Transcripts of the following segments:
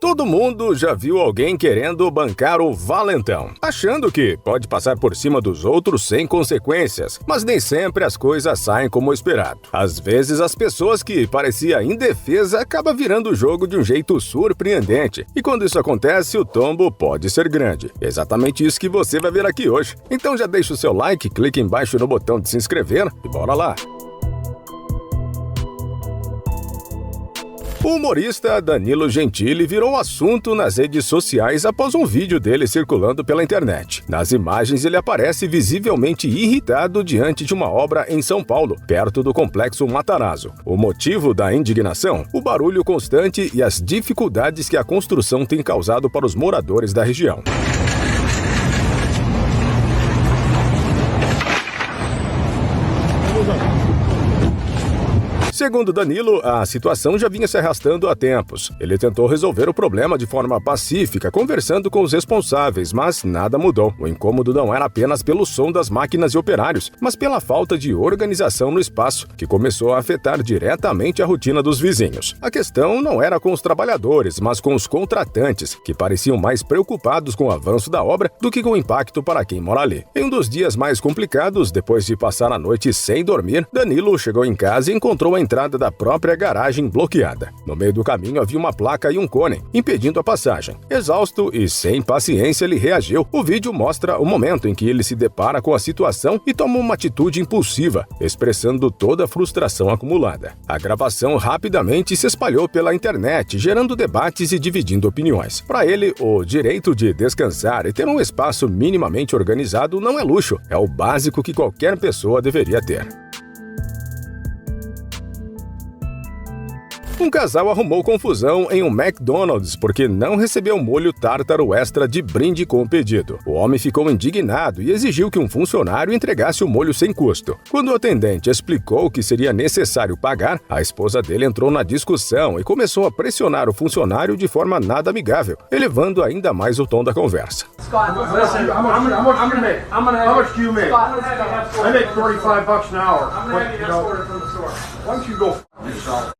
Todo mundo já viu alguém querendo bancar o valentão, achando que pode passar por cima dos outros sem consequências, mas nem sempre as coisas saem como esperado. Às vezes as pessoas que parecia indefesa acabam virando o jogo de um jeito surpreendente, e quando isso acontece, o tombo pode ser grande. É exatamente isso que você vai ver aqui hoje. Então já deixa o seu like, clique embaixo no botão de se inscrever e bora lá! O humorista Danilo Gentili virou assunto nas redes sociais após um vídeo dele circulando pela internet. Nas imagens, ele aparece visivelmente irritado diante de uma obra em São Paulo, perto do Complexo Matarazzo. O motivo da indignação? O barulho constante e as dificuldades que a construção tem causado para os moradores da região. Segundo Danilo, a situação já vinha se arrastando há tempos. Ele tentou resolver o problema de forma pacífica, conversando com os responsáveis, mas nada mudou. O incômodo não era apenas pelo som das máquinas e operários, mas pela falta de organização no espaço, que começou a afetar diretamente a rotina dos vizinhos. A questão não era com os trabalhadores, mas com os contratantes, que pareciam mais preocupados com o avanço da obra do que com o impacto para quem mora ali. Em um dos dias mais complicados, depois de passar a noite sem dormir, Danilo chegou em casa e encontrou a entrada da própria garagem bloqueada. No meio do caminho havia uma placa e um cone, impedindo a passagem. Exausto e sem paciência, ele reagiu. O vídeo mostra o momento em que ele se depara com a situação e toma uma atitude impulsiva, expressando toda a frustração acumulada. A gravação rapidamente se espalhou pela internet, gerando debates e dividindo opiniões. Para ele, o direito de descansar e ter um espaço minimamente organizado não é luxo, é o básico que qualquer pessoa deveria ter. Um casal arrumou confusão em um McDonald's porque não recebeu molho tártaro extra de brinde com o pedido. O homem ficou indignado e exigiu que um funcionário entregasse o molho sem custo. Quando o atendente explicou que seria necessário pagar, a esposa dele entrou na discussão e começou a pressionar o funcionário de forma nada amigável, elevando ainda mais o tom da conversa. Scott, listen, how much do you make? I make $35 an hour. I'm gonna have you escorted from the store. Why don't you go f*** yourself?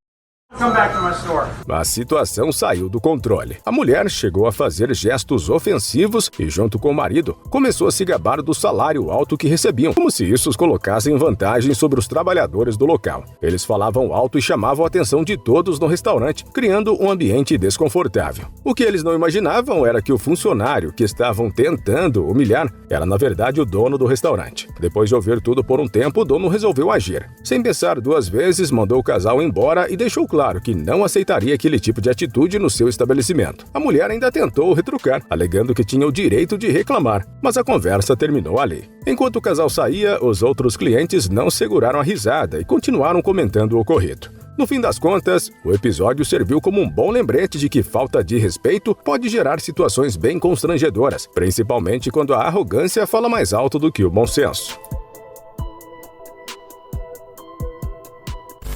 Come back to my store. A situação saiu do controle. A mulher chegou a fazer gestos ofensivos e, junto com o marido, começou a se gabar do salário alto que recebiam, como se isso os colocasse em vantagem sobre os trabalhadores do local. Eles falavam alto e chamavam a atenção de todos no restaurante, criando um ambiente desconfortável. O que eles não imaginavam era que o funcionário que estavam tentando humilhar era, na verdade, o dono do restaurante. Depois de ouvir tudo por um tempo, o dono resolveu agir. Sem pensar duas vezes, mandou o casal embora e deixou claro que não aceitaria aquele tipo de atitude no seu estabelecimento. A mulher ainda tentou retrucar, alegando que tinha o direito de reclamar, mas a conversa terminou ali. Enquanto o casal saía, os outros clientes não seguraram a risada e continuaram comentando o ocorrido. No fim das contas, o episódio serviu como um bom lembrete de que falta de respeito pode gerar situações bem constrangedoras, principalmente quando a arrogância fala mais alto do que o bom senso.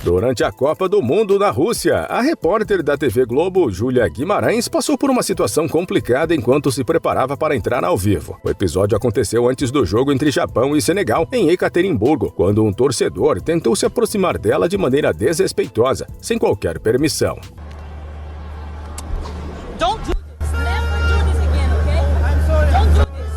Durante a Copa do Mundo na Rússia, a repórter da TV Globo, Júlia Guimarães, passou por uma situação complicada enquanto se preparava para entrar ao vivo. O episódio aconteceu antes do jogo entre Japão e Senegal, em Ekaterimburgo, quando um torcedor tentou se aproximar dela de maneira desrespeitosa, sem qualquer permissão. Don't do this. Never do this again, okay? I'm sorry. Don't do this.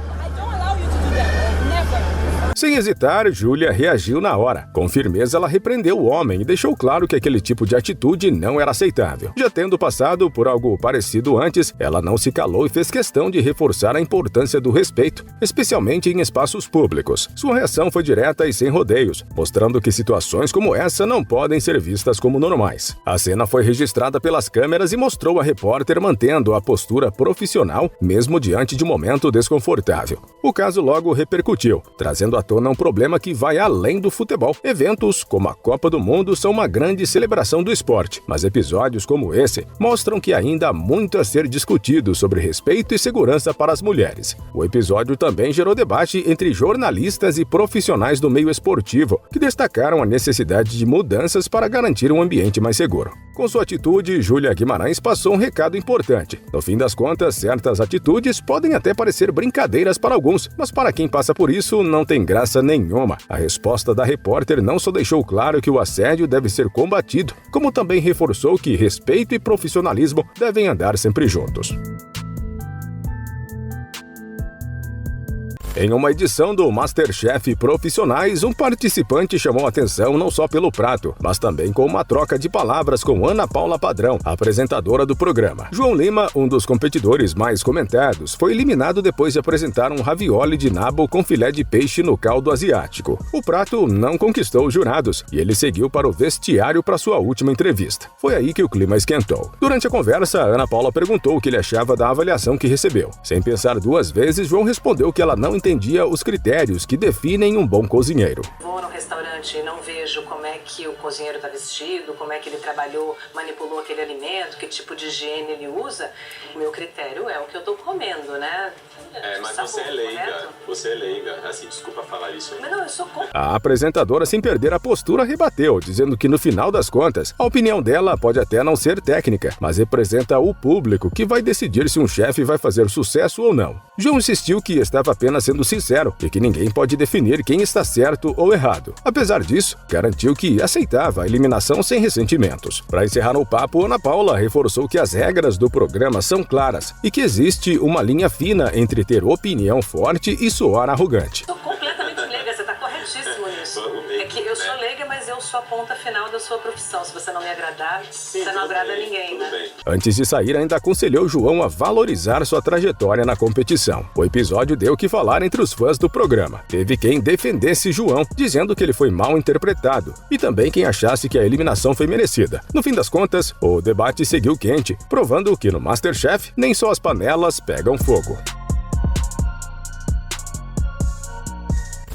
I don't allow you to do that. Never. Sem hesitar, Júlia reagiu na hora. Com firmeza, ela repreendeu o homem e deixou claro que aquele tipo de atitude não era aceitável. Já tendo passado por algo parecido antes, ela não se calou e fez questão de reforçar a importância do respeito, especialmente em espaços públicos. Sua reação foi direta e sem rodeios, mostrando que situações como essa não podem ser vistas como normais. A cena foi registrada pelas câmeras e mostrou a repórter mantendo a postura profissional, mesmo diante de um momento desconfortável. O caso logo repercutiu, trazendo à tona um problema que vai além do futebol. Eventos como a Copa do Mundo são uma grande celebração do esporte, mas episódios como esse mostram que ainda há muito a ser discutido sobre respeito e segurança para as mulheres. O episódio também gerou debate entre jornalistas e profissionais do meio esportivo, que destacaram a necessidade de mudanças para garantir um ambiente mais seguro. Com sua atitude, Júlia Guimarães passou um recado importante. No fim das contas, certas atitudes podem até parecer brincadeiras para alguns, mas para quem passa por isso, não tem graça ameaça nenhuma. A resposta da repórter não só deixou claro que o assédio deve ser combatido, como também reforçou que respeito e profissionalismo devem andar sempre juntos. Em uma edição do MasterChef Profissionais, um participante chamou a atenção não só pelo prato, mas também com uma troca de palavras com Ana Paula Padrão, apresentadora do programa. João Lima, um dos competidores mais comentados, foi eliminado depois de apresentar um ravioli de nabo com filé de peixe no caldo asiático. O prato não conquistou os jurados e ele seguiu para o vestiário para sua última entrevista. Foi aí que o clima esquentou. Durante a conversa, Ana Paula perguntou o que ele achava da avaliação que recebeu. Sem pensar duas vezes, João respondeu que ela não entendia os critérios que definem um bom cozinheiro. Vou no restaurante e não vejo como é que o cozinheiro está vestido, como é que ele trabalhou, manipulou aquele alimento, que tipo de higiene ele usa. O meu critério é o que eu estou comendo, né? Mas sabor, você é leiga, correto? Você é leiga, assim, desculpa falar isso. Mas não, eu sou contra. A apresentadora, sem perder a postura, rebateu, dizendo que no final das contas, a opinião dela pode até não ser técnica, mas representa o público que vai decidir se um chefe vai fazer sucesso ou não. João insistiu que estava apenas sendo sincero e que ninguém pode definir quem está certo ou errado. Apesar disso, garantiu que aceitava a eliminação sem ressentimentos. Para encerrar o papo, Ana Paula reforçou que as regras do programa são claras e que existe uma linha fina entre ter opinião forte e soar arrogante. Estou completamente leiga, você está corretíssimo nisso. É que eu sou leiga, mas eu sou a ponta final da sua profissão. Se você não me agradar, você não agrada ninguém, né? Antes de sair, ainda aconselhou João a valorizar sua trajetória na competição. O episódio deu o que falar entre os fãs do programa. Teve quem defendesse João, dizendo que ele foi mal interpretado, e também quem achasse que a eliminação foi merecida. No fim das contas, o debate seguiu quente, provando que no MasterChef nem só as panelas pegam fogo.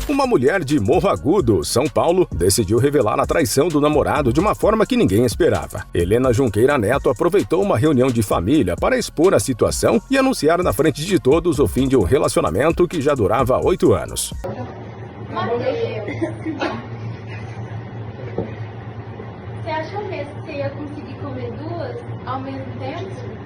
Uma mulher de Morro Agudo, São Paulo, decidiu revelar a traição do namorado de uma forma que ninguém esperava. Helena Junqueira Neto aproveitou uma reunião de família para expor a situação e anunciar na frente de todos o fim de um relacionamento que já durava 8 anos. Você achou mesmo que você ia conseguir comer duas ao mesmo tempo?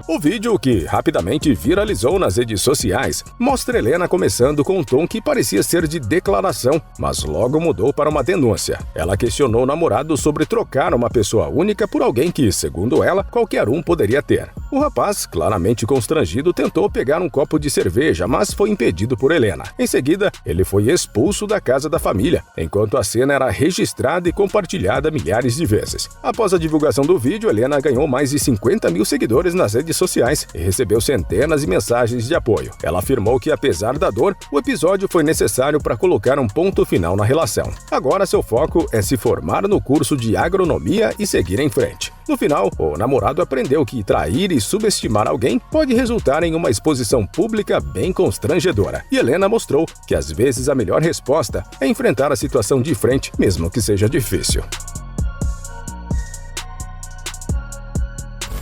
O vídeo, que rapidamente viralizou nas redes sociais, mostra Helena começando com um tom que parecia ser de declaração, mas logo mudou para uma denúncia. Ela questionou o namorado sobre trocar uma pessoa única por alguém que, segundo ela, qualquer um poderia ter. O rapaz, claramente constrangido, tentou pegar um copo de cerveja, mas foi impedido por Helena. Em seguida, ele foi expulso da casa da família, enquanto a cena era registrada e compartilhada milhares de vezes. Após a divulgação do vídeo, Helena ganhou mais de 50 mil seguidores nas redes sociais e recebeu centenas de mensagens de apoio. Ela afirmou que, apesar da dor, o episódio foi necessário para colocar um ponto final na relação. Agora seu foco é se formar no curso de agronomia e seguir em frente. No final, o namorado aprendeu que trair e subestimar alguém pode resultar em uma exposição pública bem constrangedora. E Helena mostrou que às vezes a melhor resposta é enfrentar a situação de frente, mesmo que seja difícil.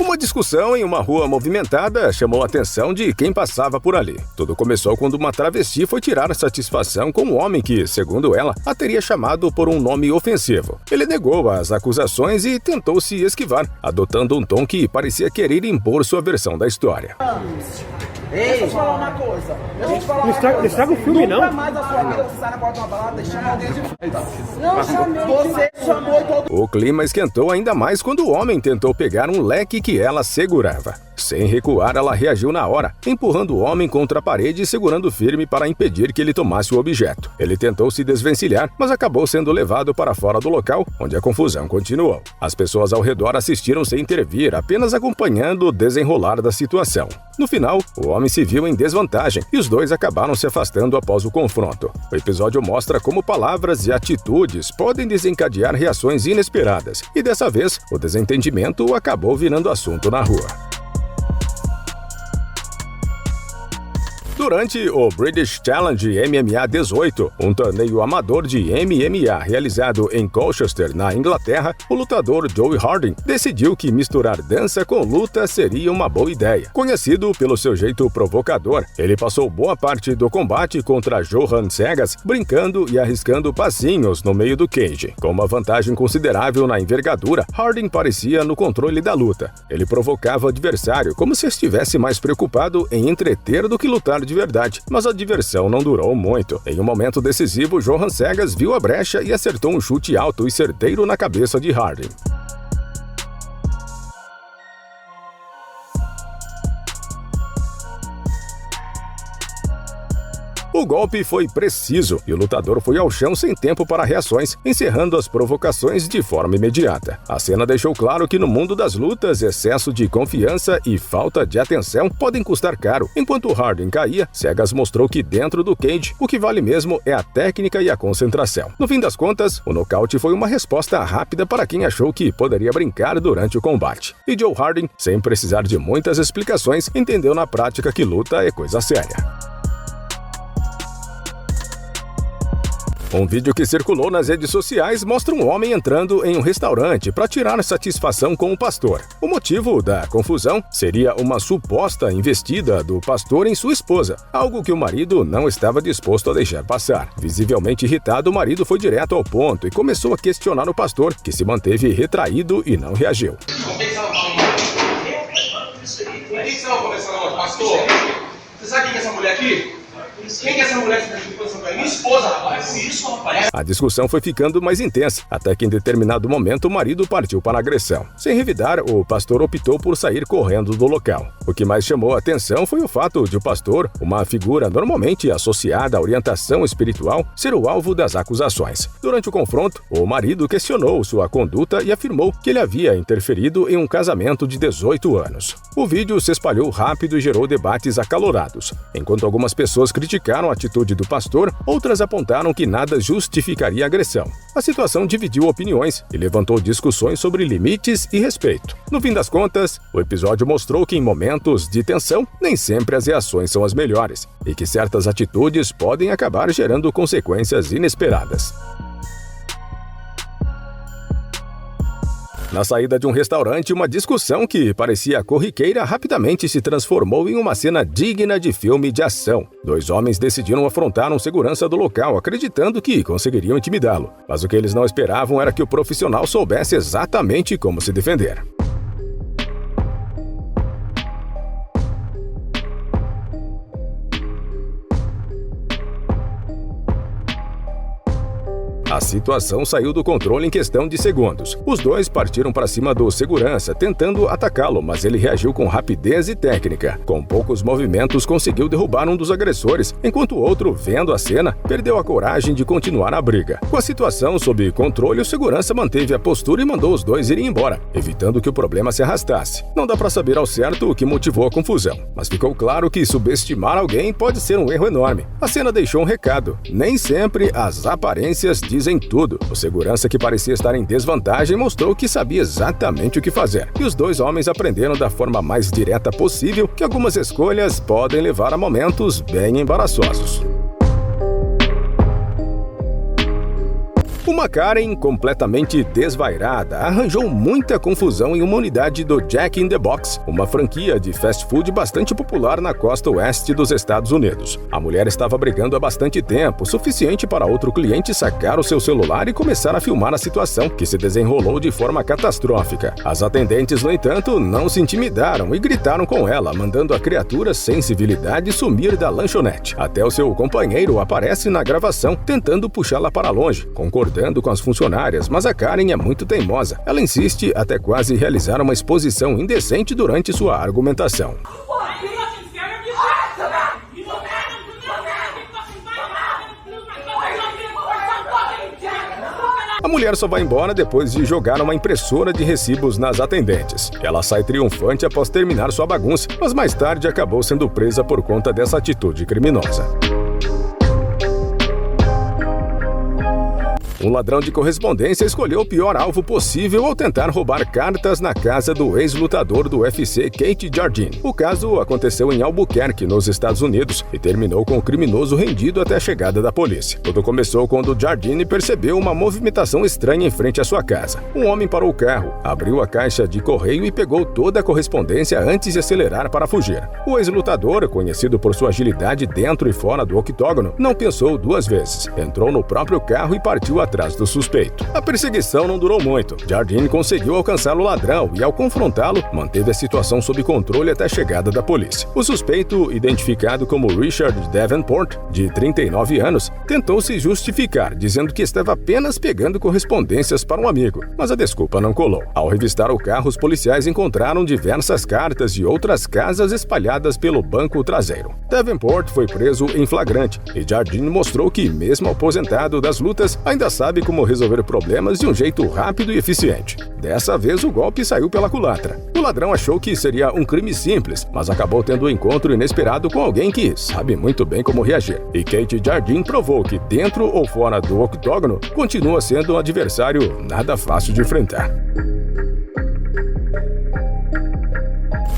Uma discussão em uma rua movimentada chamou a atenção de quem passava por ali. Tudo começou quando uma travesti foi tirar satisfação com um homem que, segundo ela, a teria chamado por um nome ofensivo. Ele negou as acusações e tentou se esquivar, adotando um tom que parecia querer impor sua versão da história. Ei, deixa eu falar uma coisa. Não estraga o filme, não? Nunca mais a sua vida você sai na porta de uma balada e chama alguém de f***. Não chamei. Você chamou todo... O clima esquentou ainda mais quando o homem tentou pegar um leque que ela segurava. Sem recuar, ela reagiu na hora, empurrando o homem contra a parede e segurando firme para impedir que ele tomasse o objeto. Ele tentou se desvencilhar, mas acabou sendo levado para fora do local, onde a confusão continuou. As pessoas ao redor assistiram sem intervir, apenas acompanhando o desenrolar da situação. No final, o homem se viu em desvantagem e os dois acabaram se afastando após o confronto. O episódio mostra como palavras e atitudes podem desencadear reações inesperadas, e dessa vez, o desentendimento acabou virando assunto na rua. Durante o British Challenge MMA 18, um torneio amador de MMA realizado em Colchester, na Inglaterra, o lutador Joey Harding decidiu que misturar dança com luta seria uma boa ideia. Conhecido pelo seu jeito provocador, ele passou boa parte do combate contra Johan Segas brincando e arriscando passinhos no meio do cage. Com uma vantagem considerável na envergadura, Harding parecia no controle da luta. Ele provocava o adversário como se estivesse mais preocupado em entreter do que lutar de verdade, mas a diversão não durou muito. Em um momento decisivo, Johan Cegas viu a brecha e acertou um chute alto e certeiro na cabeça de Harding. O golpe foi preciso e o lutador foi ao chão sem tempo para reações, encerrando as provocações de forma imediata. A cena deixou claro que no mundo das lutas, excesso de confiança e falta de atenção podem custar caro. Enquanto Harding caía, Cegas mostrou que dentro do cage, o que vale mesmo é a técnica e a concentração. No fim das contas, o nocaute foi uma resposta rápida para quem achou que poderia brincar durante o combate. E Joe Harding, sem precisar de muitas explicações, entendeu na prática que luta é coisa séria. Um vídeo que circulou nas redes sociais mostra um homem entrando em um restaurante para tirar satisfação com o pastor. O motivo da confusão seria uma suposta investida do pastor em sua esposa, algo que o marido não estava disposto a deixar passar. Visivelmente irritado, o marido foi direto ao ponto e começou a questionar o pastor, que se manteve retraído e não reagiu. Por que você estava conversando, pastor? Você sabe quem é essa mulher aqui? Quem é essa mulher que está posição para minha esposa, rapaz? Isso, rapaz. A discussão foi ficando mais intensa, até que em determinado momento o marido partiu para a agressão. Sem revidar, o pastor optou por sair correndo do local. O que mais chamou a atenção foi o fato de o pastor, uma figura normalmente associada à orientação espiritual, ser o alvo das acusações. Durante o confronto, o marido questionou sua conduta e afirmou que ele havia interferido em um casamento de 18 anos. O vídeo se espalhou rápido e gerou debates acalorados. Enquanto algumas pessoas criticaram a atitude do pastor, outras apontaram que nada justificaria a agressão. A situação dividiu opiniões e levantou discussões sobre limites e respeito. No fim das contas, o episódio mostrou que em momentos de tensão, nem sempre as reações são as melhores e que certas atitudes podem acabar gerando consequências inesperadas. Na saída de um restaurante, uma discussão que parecia corriqueira rapidamente se transformou em uma cena digna de filme de ação. Dois homens decidiram afrontar um segurança do local, acreditando que conseguiriam intimidá-lo. Mas o que eles não esperavam era que o profissional soubesse exatamente como se defender. A situação saiu do controle em questão de segundos. Os dois partiram para cima do segurança, tentando atacá-lo, mas ele reagiu com rapidez e técnica. Com poucos movimentos, conseguiu derrubar um dos agressores, enquanto o outro, vendo a cena, perdeu a coragem de continuar a briga. Com a situação sob controle, o segurança manteve a postura e mandou os dois irem embora, evitando que o problema se arrastasse. Não dá para saber ao certo o que motivou a confusão, mas ficou claro que subestimar alguém pode ser um erro enorme. A cena deixou um recado: nem sempre as aparências dizem tudo. O segurança, que parecia estar em desvantagem, mostrou que sabia exatamente o que fazer. E os dois homens aprenderam da forma mais direta possível que algumas escolhas podem levar a momentos bem embaraçosos. Uma Karen completamente desvairada arranjou muita confusão em uma unidade do Jack in the Box, uma franquia de fast food bastante popular na costa oeste dos Estados Unidos. A mulher estava brigando há bastante tempo, suficiente para outro cliente sacar o seu celular e começar a filmar a situação, que se desenrolou de forma catastrófica. As atendentes, no entanto, não se intimidaram e gritaram com ela, mandando a criatura sem civilidade sumir da lanchonete. Até o seu companheiro aparece na gravação, tentando puxá-la para longe, concordando com as funcionárias, mas a Karen é muito teimosa. Ela insiste até quase realizar uma exposição indecente durante sua argumentação. A mulher só vai embora depois de jogar uma impressora de recibos nas atendentes. Ela sai triunfante após terminar sua bagunça, mas mais tarde acabou sendo presa por conta dessa atitude criminosa. Um ladrão de correspondência escolheu o pior alvo possível ao tentar roubar cartas na casa do ex-lutador do UFC, Kate Jardine. O caso aconteceu em Albuquerque, nos Estados Unidos, e terminou com o criminoso rendido até a chegada da polícia. Tudo começou quando Jardine percebeu uma movimentação estranha em frente à sua casa. Um homem parou o carro, abriu a caixa de correio e pegou toda a correspondência antes de acelerar para fugir. O ex-lutador, conhecido por sua agilidade dentro e fora do octógono, não pensou duas vezes. Entrou no próprio carro e partiu atrás do suspeito. A perseguição não durou muito. Jardine conseguiu alcançar o ladrão e, ao confrontá-lo, manteve a situação sob controle até a chegada da polícia. O suspeito, identificado como Richard Davenport, de 39 anos, tentou se justificar, dizendo que estava apenas pegando correspondências para um amigo, mas a desculpa não colou. Ao revistar o carro, os policiais encontraram diversas cartas de outras casas espalhadas pelo banco traseiro. Davenport foi preso em flagrante e Jardine mostrou que, mesmo aposentado das lutas, ainda sabe como resolver problemas de um jeito rápido e eficiente. Dessa vez, o golpe saiu pela culatra. O ladrão achou que seria um crime simples, mas acabou tendo um encontro inesperado com alguém que sabe muito bem como reagir. E Kate Jardine provou que, dentro ou fora do octógono, continua sendo um adversário nada fácil de enfrentar.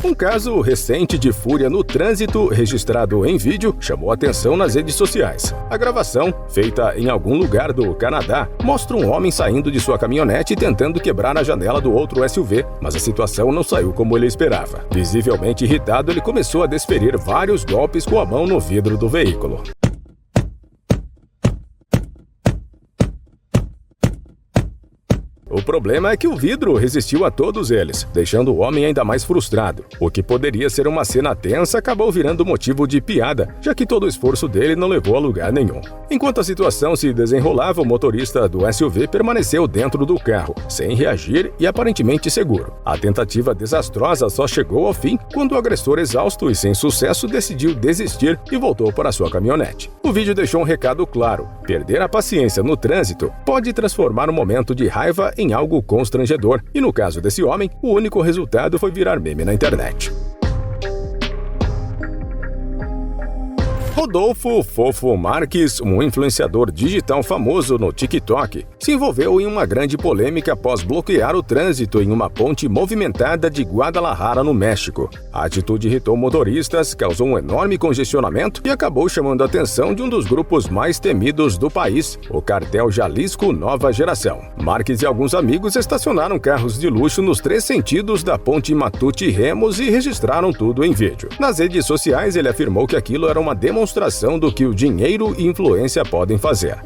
Um caso recente de fúria no trânsito, registrado em vídeo, chamou atenção nas redes sociais. A gravação, feita em algum lugar do Canadá, mostra um homem saindo de sua caminhonete tentando quebrar a janela do outro SUV, mas a situação não saiu como ele esperava. Visivelmente irritado, ele começou a desferir vários golpes com a mão no vidro do veículo. O problema é que o vidro resistiu a todos eles, deixando o homem ainda mais frustrado. O que poderia ser uma cena tensa acabou virando motivo de piada, já que todo o esforço dele não levou a lugar nenhum. Enquanto a situação se desenrolava, o motorista do SUV permaneceu dentro do carro, sem reagir e aparentemente seguro. A tentativa desastrosa só chegou ao fim quando o agressor, exausto e sem sucesso, decidiu desistir e voltou para sua caminhonete. O vídeo deixou um recado claro: perder a paciência no trânsito pode transformar um momento de raiva em algo constrangedor, e no caso desse homem, o único resultado foi virar meme na internet. Rodolfo Fofo Marques, um influenciador digital famoso no TikTok, se envolveu em uma grande polêmica após bloquear o trânsito em uma ponte movimentada de Guadalajara, no México. A atitude irritou motoristas, causou um enorme congestionamento e acabou chamando a atenção de um dos grupos mais temidos do país, o Cartel Jalisco Nova Geração. Marques e alguns amigos estacionaram carros de luxo nos 3 sentidos da ponte Matute-Remos e registraram tudo em vídeo. Nas redes sociais, ele afirmou que aquilo era uma demonstração do que o dinheiro e influência podem fazer.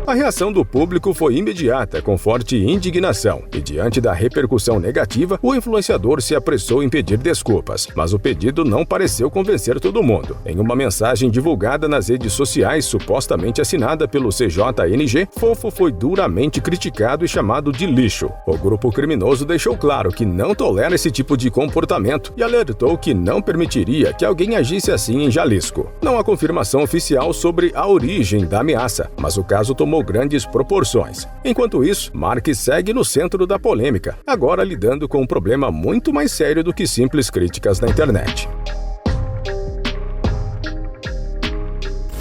A reação do público foi imediata, com forte indignação, e diante da repercussão negativa, o influenciador se apressou em pedir desculpas, mas o pedido não pareceu convencer todo mundo. Em uma mensagem divulgada nas redes sociais, supostamente assinada pelo CJNG, Fofo foi duramente criticado e chamado de lixo. O grupo criminoso deixou claro que não tolera esse tipo de comportamento e alertou que não permitiria que alguém agisse assim em Jalisco. Não há confirmação oficial sobre a origem da ameaça, mas o caso tomou grandes proporções. Enquanto isso, Marques segue no centro da polêmica, agora lidando com um problema muito mais sério do que simples críticas na internet.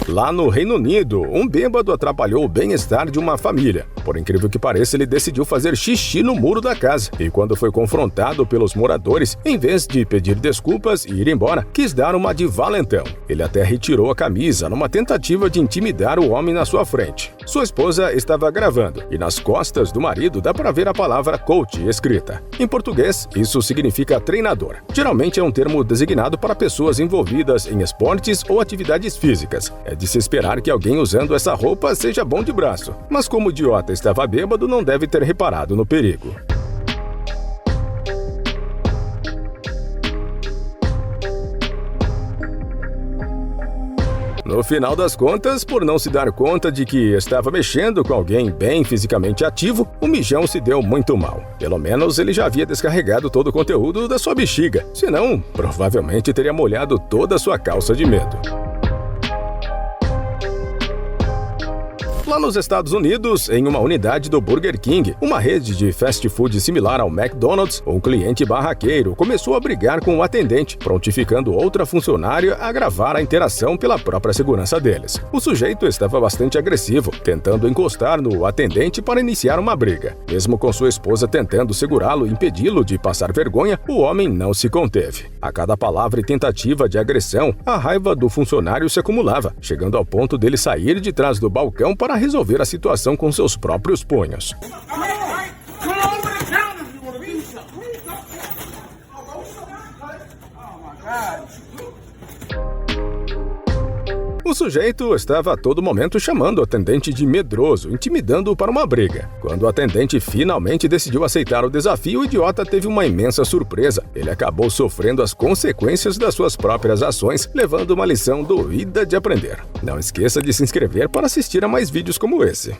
Lá no Reino Unido, um bêbado atrapalhou o bem-estar de uma família. Por incrível que pareça, ele decidiu fazer xixi no muro da casa. E quando foi confrontado pelos moradores, em vez de pedir desculpas e ir embora, quis dar uma de valentão. Ele até retirou a camisa numa tentativa de intimidar o homem na sua frente. Sua esposa estava gravando, e nas costas do marido dá para ver a palavra coach escrita. Em português, isso significa treinador. Geralmente é um termo designado para pessoas envolvidas em esportes ou atividades físicas. É de se esperar que alguém usando essa roupa seja bom de braço. Mas como o idiota estava bêbado, não deve ter reparado no perigo. No final das contas, por não se dar conta de que estava mexendo com alguém bem fisicamente ativo, o mijão se deu muito mal. Pelo menos ele já havia descarregado todo o conteúdo da sua bexiga. Senão, provavelmente teria molhado toda a sua calça de medo. Lá nos Estados Unidos, em uma unidade do Burger King, uma rede de fast food similar ao McDonald's, um cliente barraqueiro começou a brigar com o atendente, prontificando outra funcionária a gravar a interação pela própria segurança deles. O sujeito estava bastante agressivo, tentando encostar no atendente para iniciar uma briga. Mesmo com sua esposa tentando segurá-lo e impedi-lo de passar vergonha, o homem não se conteve. A cada palavra e tentativa de agressão, a raiva do funcionário se acumulava, chegando ao ponto dele sair de trás do balcão para resolver a situação com seus próprios punhos. sujeito estava a todo momento chamando o atendente de medroso, intimidando-o para uma briga. Quando o atendente finalmente decidiu aceitar o desafio, o idiota teve uma imensa surpresa. Ele acabou sofrendo as consequências das suas próprias ações, levando uma lição doída de aprender. Não esqueça de se inscrever para assistir a mais vídeos como esse.